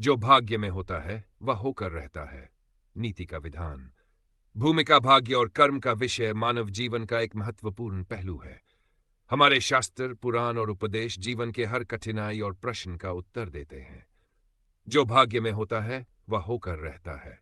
जो भाग्य में होता है वह होकर रहता है। नीति का विधान। भूमिका, भाग्य और कर्म का विषय मानव जीवन का एक महत्वपूर्ण पहलू है। हमारे शास्त्र, पुराण और उपदेश जीवन के हर कठिनाई और प्रश्न का उत्तर देते हैं। जो भाग्य में होता है वह होकर रहता है।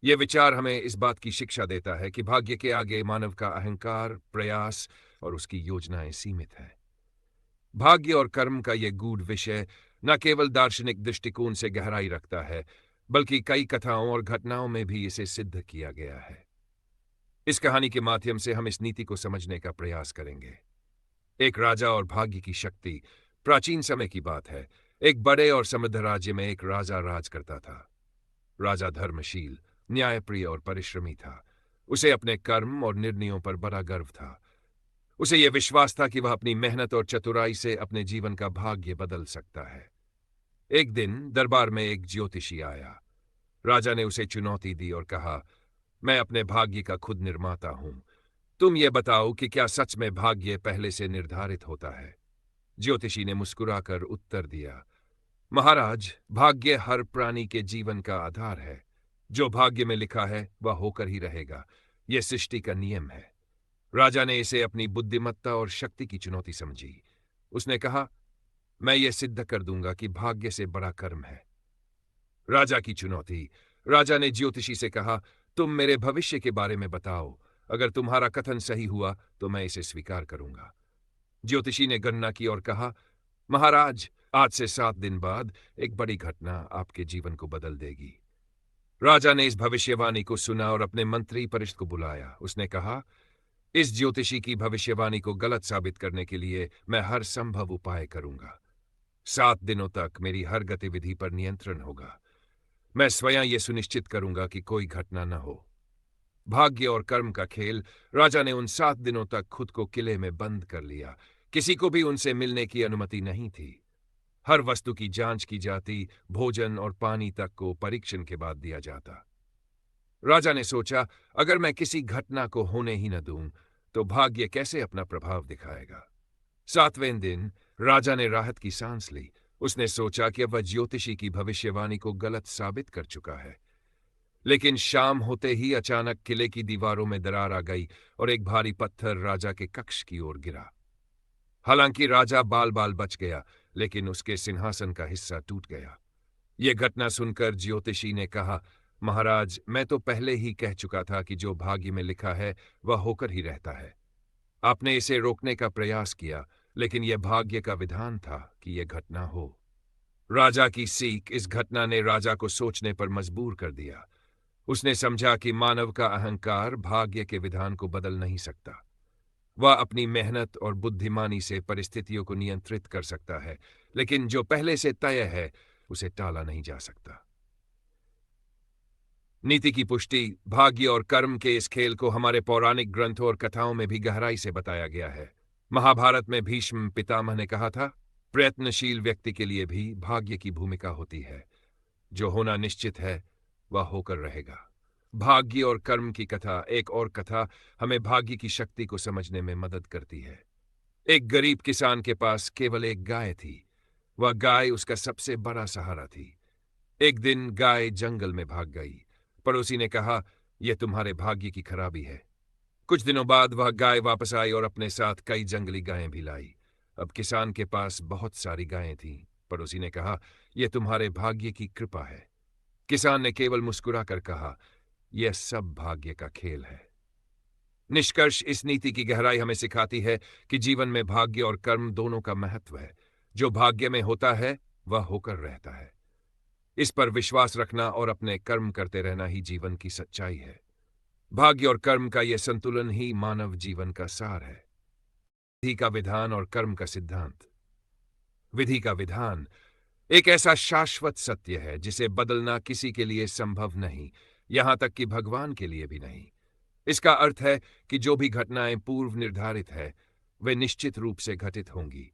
यह विचार हमें इस बात की शिक्षा देता है कि भाग्य के आगे मानव का अहंकार, प्रयास और उसकी योजनाएं सीमित हैं। भाग्य और कर्म का यह गूढ़ विषय न केवल दार्शनिक दृष्टिकोण से गहराई रखता है, बल्कि कई कथाओं और घटनाओं में भी इसे सिद्ध किया गया है। इस कहानी के माध्यम से हम इस नीति को समझने का प्रयास करेंगे। एक राजा और भाग्य की शक्ति। प्राचीन समय की बात है। एक बड़े और समृद्ध राज्य में एक राजा राज करता था। राजा धर्मशील, न्यायप्रिय और परिश्रमी था। उसे अपने कर्म और निर्णयों पर बड़ा गर्व था। उसे यह विश्वास था कि वह अपनी मेहनत और चतुराई से अपने जीवन का भाग्य बदल सकता है। एक दिन दरबार में एक ज्योतिषी आया। राजा ने उसे चुनौती दी और कहा, मैं अपने भाग्य का खुद निर्माता हूं। तुम ये बताओ कि क्या सच में भाग्य पहले से निर्धारित होता है? ज्योतिषी ने मुस्कुराकर उत्तर दिया, महाराज, भाग्य हर प्राणी के जीवन का आधार है। जो भाग्य में लिखा है वह होकर ही रहेगा। यह सृष्टि का नियम है। राजा ने इसे अपनी बुद्धिमत्ता और शक्ति की चुनौती समझी। उसने कहा, मैं ये सिद्ध कर दूंगा कि भाग्य से बड़ा कर्म है। राजा की चुनौती। राजा ने ज्योतिषी से कहा, तुम मेरे भविष्य के बारे में बताओ। अगर तुम्हारा कथन सही हुआ तो मैं इसे स्वीकार करूंगा। ज्योतिषी ने गणना की और कहा, महाराज, आज से 7 दिन बाद एक बड़ी घटना आपके जीवन को बदल देगी। राजा ने इस भविष्यवाणी को सुना और अपने मंत्री परिषद को बुलाया। उसने कहा, इस ज्योतिषी की भविष्यवाणी को गलत साबित करने के लिए मैं हर संभव उपाय करूंगा। 7 दिनों तक मेरी हर गतिविधि पर नियंत्रण होगा। मैं स्वयं यह सुनिश्चित करूंगा कि कोई घटना न हो। भाग्य और कर्म का खेल। राजा ने उन 7 दिनों तक खुद को किले में बंद कर लिया। किसी को भी उनसे मिलने की अनुमति नहीं थी। हर वस्तु की जांच की जाती, भोजन और पानी तक को परीक्षण के बाद दिया जाता। राजा ने सोचा, अगर मैं किसी घटना को होने ही न दूं, तो भाग्य कैसे अपना प्रभाव दिखाएगा। 7वें दिन राजा ने राहत की सांस ली। उसने सोचा कि अब वह ज्योतिषी की भविष्यवाणी को गलत साबित कर चुका है। लेकिन शाम होते ही अचानक किले की दीवारों में दरार आ गई और एक भारी पत्थर राजा के कक्ष की ओर गिरा। हालांकि राजा बाल बाल बच गया, लेकिन उसके सिंहासन का हिस्सा टूट गया। यह घटना सुनकर ज्योतिषी ने कहा, महाराज, मैं तो पहले ही कह चुका था कि जो भाग्य में लिखा है वह होकर ही रहता है। आपने इसे रोकने का प्रयास किया, लेकिन यह भाग्य का विधान था कि यह घटना हो। राजा की सीख। इस घटना ने राजा को सोचने पर मजबूर कर दिया। उसने समझा कि मानव का अहंकार भाग्य के विधान को बदल नहीं सकता। वह अपनी मेहनत और बुद्धिमानी से परिस्थितियों को नियंत्रित कर सकता है, लेकिन जो पहले से तय है उसे टाला नहीं जा सकता। नीति की पुष्टि। भाग्य और कर्म के इस खेल को हमारे पौराणिक ग्रंथों और कथाओं में भी गहराई से बताया गया है। महाभारत में भीष्म पितामह ने कहा था, प्रयत्नशील व्यक्ति के लिए भी भाग्य की भूमिका होती है। जो होना निश्चित है वह होकर रहेगा। भाग्य और कर्म की कथा। एक और कथा हमें भाग्य की शक्ति को समझने में मदद करती है। एक गरीब किसान के पास केवल एक गाय थी। वह गाय उसका सबसे बड़ा सहारा थी। एक दिन गाय जंगल में भाग गई। पड़ोसी ने कहा, यह तुम्हारे भाग्य की खराबी है। कुछ दिनों बाद वह गाय वापस आई और अपने साथ कई जंगली गायें भी लाई। अब किसान के पास बहुत सारी गायें थीं। पड़ोसी ने कहा, यह तुम्हारे भाग्य की कृपा है। किसान ने केवल मुस्कुराकर कहा, यह सब भाग्य का खेल है। निष्कर्ष। इस नीति की गहराई हमें सिखाती है कि जीवन में भाग्य और कर्म दोनों का महत्व है। जो भाग्य में होता है वह होकर रहता है। इस पर विश्वास रखना और अपने कर्म करते रहना ही जीवन की सच्चाई है। भाग्य और कर्म का यह संतुलन ही मानव जीवन का सार है। विधि का विधान और कर्म का सिद्धांत। विधि का विधान एक ऐसा शाश्वत सत्य है जिसे बदलना किसी के लिए संभव नहीं, यहां तक कि भगवान के लिए भी नहीं। इसका अर्थ है कि जो भी घटनाएं पूर्व निर्धारित है वे निश्चित रूप से घटित होंगी।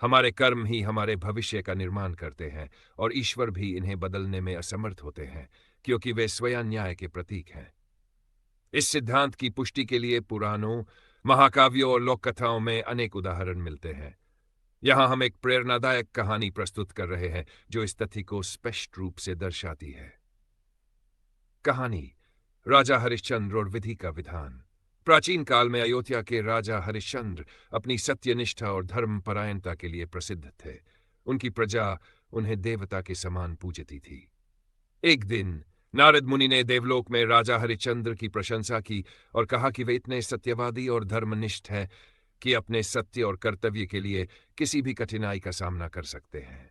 हमारे कर्म ही हमारे भविष्य का निर्माण करते हैं और ईश्वर भी इन्हें बदलने में असमर्थ होते हैं, क्योंकि वे स्वयं न्याय के प्रतीक हैं। इस सिद्धांत की पुष्टि के लिए पुराणों, महाकाव्यों और लोक कथाओं में अनेक उदाहरण मिलते हैं। यहां हम एक प्रेरणादायक कहानी प्रस्तुत कर रहे हैं जो इस तथ्य को स्पष्ट रूप से दर्शाती है। कहानी राजा हरिश्चंद्र और विधि का विधान। प्राचीन काल में अयोध्या के राजा हरिश्चंद्र अपनी सत्यनिष्ठा और धर्मपरायणता के लिए प्रसिद्ध थे। उनकी प्रजा उन्हें देवता के समान पूजती थी। एक दिन नारद मुनि ने देवलोक में राजा हरिश्चंद्र की प्रशंसा की और कहा कि वे इतने सत्यवादी और धर्मनिष्ठ हैं कि अपने सत्य और कर्तव्य के लिए किसी भी कठिनाई का सामना कर सकते हैं।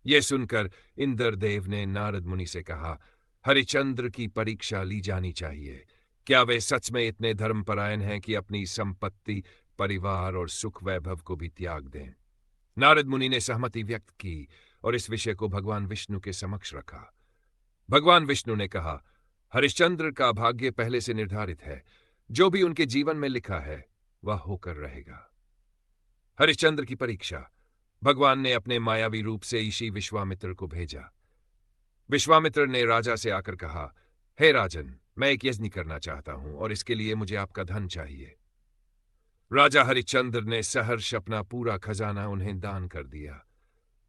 यह सुनकर इंद्रदेव ने नारद मुनि से कहा, हरिश्चंद्र की परीक्षा ली जानी चाहिए। क्या वे सच में इतने धर्मपरायण हैं कि अपनी संपत्ति, परिवार और सुख वैभव को भी त्याग दें? नारद मुनि ने सहमति व्यक्त की और इस विषय को भगवान विष्णु के समक्ष रखा। भगवान विष्णु ने कहा, हरिश्चंद्र का भाग्य पहले से निर्धारित है। जो भी उनके जीवन में लिखा है वह होकर रहेगा। हरिश्चंद्र की परीक्षा। भगवान ने अपने मायावी रूप से ऋषि विश्वामित्र को भेजा। विश्वामित्र ने राजा से आकर कहा, हे राजन, मैं एक यज्ञ करना चाहता हूं और इसके लिए मुझे आपका धन चाहिए। राजा हरिश्चंद्र ने सहर्ष अपना पूरा खजाना उन्हें दान कर दिया।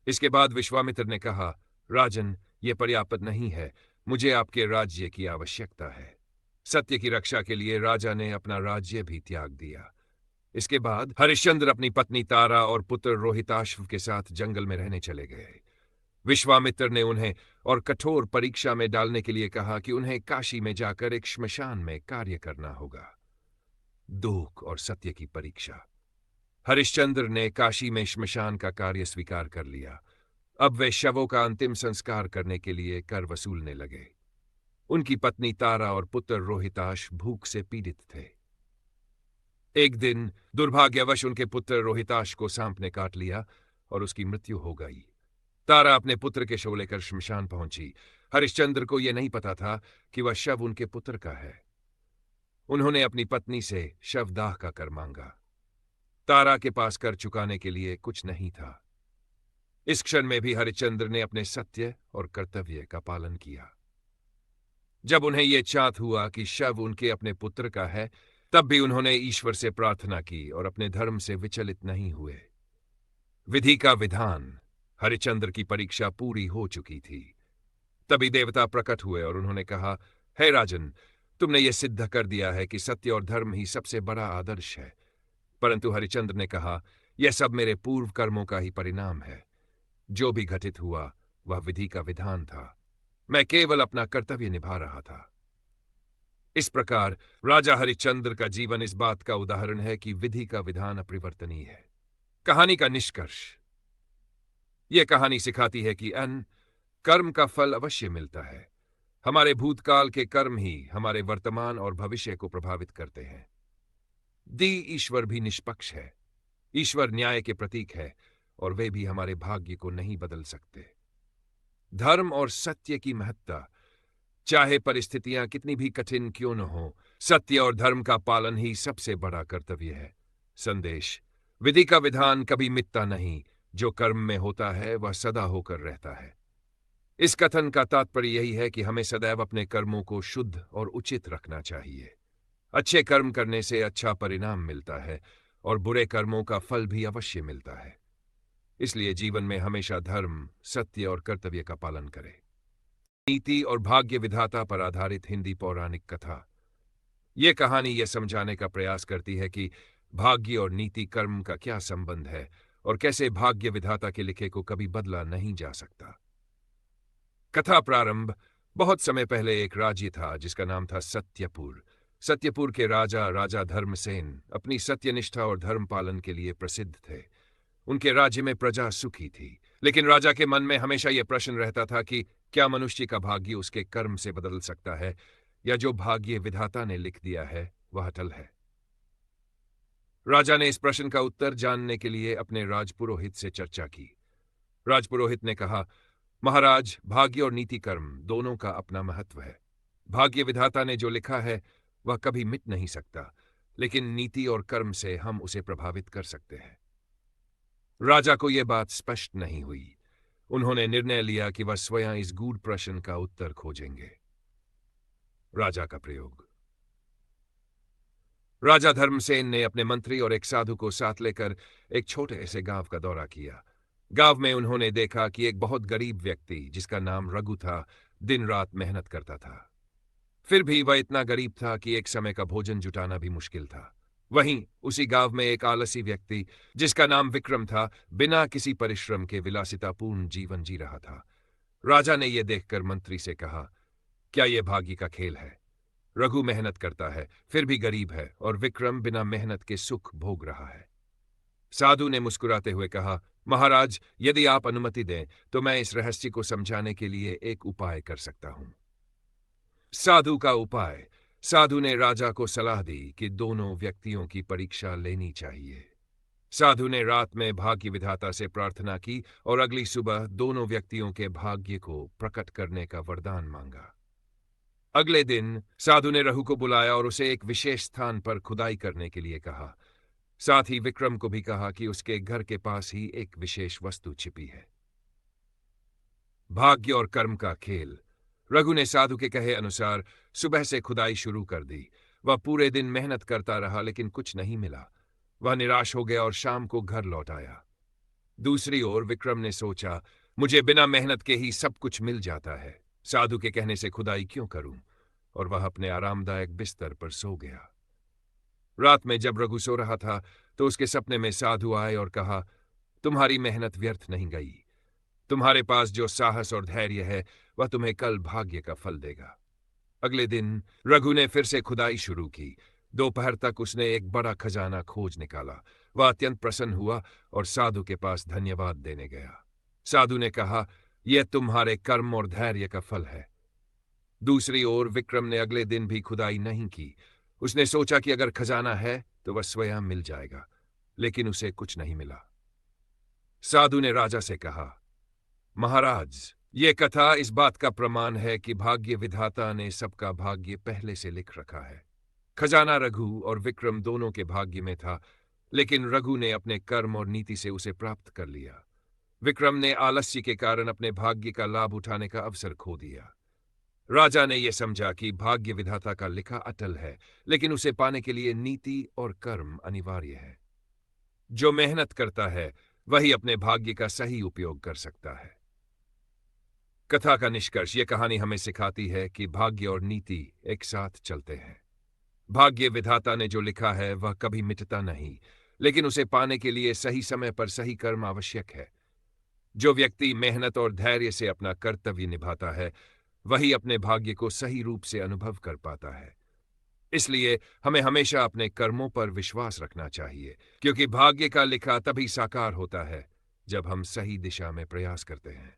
इसके बाद विश्वामित्र ने कहा, राजन, यह पर्याप्त नहीं है, मुझे आपके राज्य की आवश्यकता है। सत्य की रक्षा के लिए राजा ने अपना राज्य भी त्याग दिया। इसके बाद हरिश्चंद्र अपनी पत्नी तारा और पुत्र रोहिताश्व के साथ जंगल में रहने चले गए। विश्वामित्र ने उन्हें और कठोर परीक्षा में डालने के लिए कहा कि उन्हें काशी में जाकर एक श्मशान में कार्य करना होगा। दुख और सत्य की परीक्षा। हरिश्चंद्र ने काशी में श्मशान का कार्य स्वीकार कर लिया। अब वे शवों का अंतिम संस्कार करने के लिए कर वसूलने लगे। उनकी पत्नी तारा और पुत्र रोहिताश भूख से पीड़ित थे। एक दिन दुर्भाग्यवश उनके पुत्र रोहिताश को सांप ने काट लिया और उसकी मृत्यु हो गई। तारा अपने पुत्र के शव लेकर श्मशान पहुंची। हरिश्चंद्र को यह नहीं पता था कि वह शव उनके पुत्र का है। उन्होंने अपनी पत्नी से शवदाह का कर मांगा। तारा के पास कर चुकाने के लिए कुछ नहीं था। इस क्षण में भी हरिश्चंद्र ने अपने सत्य और कर्तव्य का पालन किया। जब उन्हें यह चात हुआ कि शव उनके अपने पुत्र का है, तब भी उन्होंने ईश्वर से प्रार्थना की और अपने धर्म से विचलित नहीं हुए। विधि का विधान। हरिश्चंद्र की परीक्षा पूरी हो चुकी थी। तभी देवता प्रकट हुए और उन्होंने कहा, हे राजन, तुमने यह सिद्ध कर दिया है कि सत्य और धर्म ही सबसे बड़ा आदर्श है। परंतु हरिश्चंद्र ने कहा, यह सब मेरे पूर्व कर्मों का ही परिणाम है। जो भी घटित हुआ वह विधि का विधान था। मैं केवल अपना कर्तव्य निभा रहा था। इस प्रकार राजा हरिश्चंद्र का जीवन इस बात का उदाहरण है कि विधि का विधान अपरिवर्तनीय है। कहानी का निष्कर्ष। यह कहानी सिखाती है कि कर्म का फल अवश्य मिलता है। हमारे भूतकाल के कर्म ही हमारे वर्तमान और भविष्य को प्रभावित करते हैं। ईश्वर भी निष्पक्ष है। ईश्वर न्याय के प्रतीक है और वे भी हमारे भाग्य को नहीं बदल सकते। धर्म और सत्य की महत्ता। चाहे परिस्थितियां कितनी भी कठिन क्यों न हो, सत्य और धर्म का पालन ही सबसे बड़ा कर्तव्य है। संदेश। विधि का विधान कभी मिटता नहीं। जो कर्म में होता है वह सदा होकर रहता है। इस कथन का तात्पर्य यही है कि हमें सदैव अपने कर्मों को शुद्ध और उचित रखना चाहिए। अच्छे कर्म करने से अच्छा परिणाम मिलता है और बुरे कर्मों का फल भी अवश्य मिलता है। इसलिए जीवन में हमेशा धर्म, सत्य और कर्तव्य का पालन करें। नीति और भाग्य विधाता पर आधारित हिंदी पौराणिक कथा। यह कहानी यह समझाने का प्रयास करती है कि भाग्य और नीति कर्म का क्या संबंध है और कैसे भाग्य विधाता के लिखे को कभी बदला नहीं जा सकता। कथा प्रारंभ। बहुत समय पहले एक राज्य था जिसका नाम था सत्यपुर। सत्यपुर के राजा धर्मसेन अपनी सत्यनिष्ठा और धर्म पालन के लिए प्रसिद्ध थे। उनके राज्य में प्रजा सुखी थी, लेकिन राजा के मन में हमेशा यह प्रश्न रहता था कि क्या मनुष्य का भाग्य उसके कर्म से बदल सकता है या जो भाग्य विधाता ने लिख दिया है वह अटल है। राजा ने इस प्रश्न का उत्तर जानने के लिए अपने राजपुरोहित से चर्चा की। राजपुरोहित ने कहा, महाराज, भाग्य और नीति कर्म दोनों का अपना महत्व है। भाग्य विधाता ने जो लिखा है वह कभी मिट नहीं सकता, लेकिन नीति और कर्म से हम उसे प्रभावित कर सकते हैं। राजा को यह बात स्पष्ट नहीं हुई। उन्होंने निर्णय लिया कि वह स्वयं इस गूढ़ प्रश्न का उत्तर खोजेंगे। राजा का प्रयोग। राजा धर्मसेन ने अपने मंत्री और एक साधु को साथ लेकर एक छोटे से गांव का दौरा किया। गांव में उन्होंने देखा कि एक बहुत गरीब व्यक्ति जिसका नाम रघु था, दिन रात मेहनत करता था। फिर भी वह इतना गरीब था कि एक समय का भोजन जुटाना भी मुश्किल था। वहीं उसी गांव में एक आलसी व्यक्ति जिसका नाम विक्रम था, बिना किसी परिश्रम के विलासितापूर्ण जीवन जी रहा था। राजा ने यह देखकर मंत्री से कहा, क्या यह भाग्य का खेल है? रघु मेहनत करता है, फिर भी गरीब है, और विक्रम बिना मेहनत के सुख भोग रहा है। साधु ने मुस्कुराते हुए कहा, महाराज, यदि आप अनुमति दें तो मैं इस रहस्य को समझाने के लिए एक उपाय कर सकता हूं। साधु का उपाय। साधु ने राजा को सलाह दी कि दोनों व्यक्तियों की परीक्षा लेनी चाहिए। साधु ने रात में भाग्य विधाता से प्रार्थना की और अगली सुबह दोनों व्यक्तियों के भाग्य को प्रकट करने का वरदान मांगा। अगले दिन साधु ने रघु को बुलाया और उसे एक विशेष स्थान पर खुदाई करने के लिए कहा। साथ ही विक्रम को भी कहा कि उसके घर के पास ही एक विशेष वस्तु छिपी है। भाग्य और कर्म का खेल। रघु ने साधु के कहे अनुसार सुबह से खुदाई शुरू कर दी। वह पूरे दिन मेहनत करता रहा, लेकिन कुछ नहीं मिला। वह निराश हो गया और शाम को घर लौट आया। दूसरी ओर विक्रम ने सोचा, मुझे बिना मेहनत के ही सब कुछ मिल जाता है, साधु के कहने से खुदाई क्यों करूं? और वह अपने आरामदायक बिस्तर पर सो गया। रात में जब रघु सो रहा था तो उसके सपने में साधु आए और कहा, तुम्हारी मेहनत व्यर्थ नहीं गई। तुम्हारे पास जो साहस और धैर्य है वह तुम्हें कल भाग्य का फल देगा। अगले दिन रघु ने फिर से खुदाई शुरू की। दोपहर तक उसने एक बड़ा खजाना खोज निकाला। वह अत्यंत प्रसन्न हुआ और साधु के पास धन्यवाद देने गया। साधु ने कहा, यह तुम्हारे कर्म और धैर्य का फल है। दूसरी ओर विक्रम ने अगले दिन भी खुदाई नहीं की। उसने सोचा कि अगर खजाना है तो वह स्वयं मिल जाएगा, लेकिन उसे कुछ नहीं मिला। साधु ने राजा से कहा, महाराज, ये कथा इस बात का प्रमाण है कि भाग्य विधाता ने सबका भाग्य पहले से लिख रखा है। खजाना रघु और विक्रम दोनों के भाग्य में था, लेकिन रघु ने अपने कर्म और नीति से उसे प्राप्त कर लिया। विक्रम ने आलस्य के कारण अपने भाग्य का लाभ उठाने का अवसर खो दिया। राजा ने यह समझा कि भाग्य विधाता का लिखा अटल है, लेकिन उसे पाने के लिए नीति और कर्म अनिवार्य है। जो मेहनत करता है वही अपने भाग्य का सही उपयोग कर सकता है। कथा का निष्कर्ष। यह कहानी हमें सिखाती है कि भाग्य और नीति एक साथ चलते हैं। भाग्य विधाता ने जो लिखा है वह कभी मिटता नहीं, लेकिन उसे पाने के लिए सही समय पर सही कर्म आवश्यक है। जो व्यक्ति मेहनत और धैर्य से अपना कर्तव्य निभाता है वही अपने भाग्य को सही रूप से अनुभव कर पाता है। इसलिए हमें हमेशा अपने कर्मों पर विश्वास रखना चाहिए, क्योंकि भाग्य का लिखा तभी साकार होता है जब हम सही दिशा में प्रयास करते हैं।